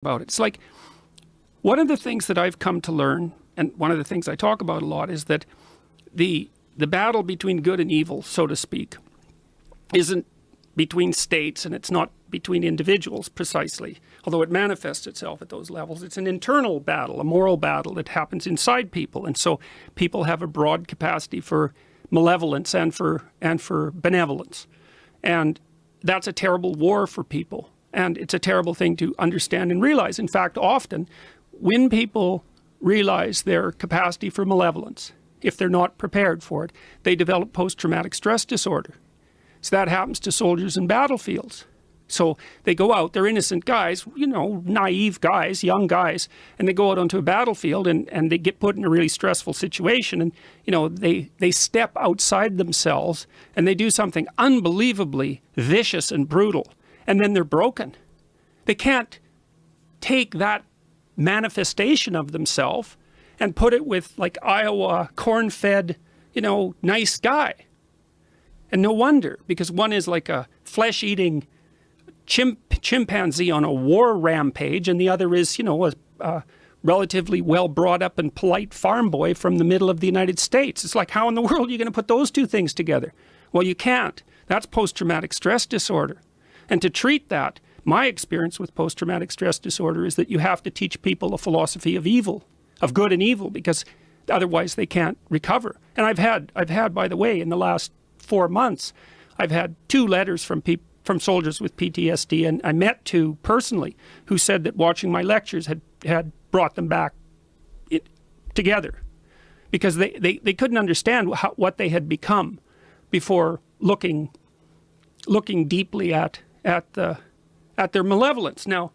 about it. It's like one of the things that I've come to learn, and one of the things I talk about a lot, is that the battle between good and evil, so to speak, isn't between states, and it's not between individuals precisely, although it manifests itself at those levels. It's an internal battle, a moral battle that happens inside people. And so people have a broad capacity for malevolence and for benevolence. And that's a terrible war for people. And it's a terrible thing to understand and realize. In fact, often when people realize their capacity for malevolence, if they're not prepared for it, they develop post-traumatic stress disorder. So that happens to soldiers in battlefields. So they go out, they're innocent guys, you know, naive guys, young guys, and they go out onto a battlefield and they get put in a really stressful situation, and, you know, they step outside themselves and they do something unbelievably vicious and brutal, and then they're broken. They can't take that manifestation of themselves and put it with, like, Iowa, corn-fed, you know, nice guy. And no wonder, because one is like a flesh-eating chimpanzee on a war rampage, and the other is, you know, a relatively well-brought-up and polite farm boy from the middle of the United States. It's like, how in the world are you going to put those two things together? Well, you can't. That's post-traumatic stress disorder. And to treat that, my experience with post-traumatic stress disorder is that you have to teach people a philosophy of evil, of good and evil, because otherwise they can't recover. And I've had, by the way, in the last 4 months, I've had 2 letters from soldiers with PTSD, and I met 2 personally who said that watching my lectures had brought them back together, because they couldn't understand what they had become before looking deeply at their malevolence. Now,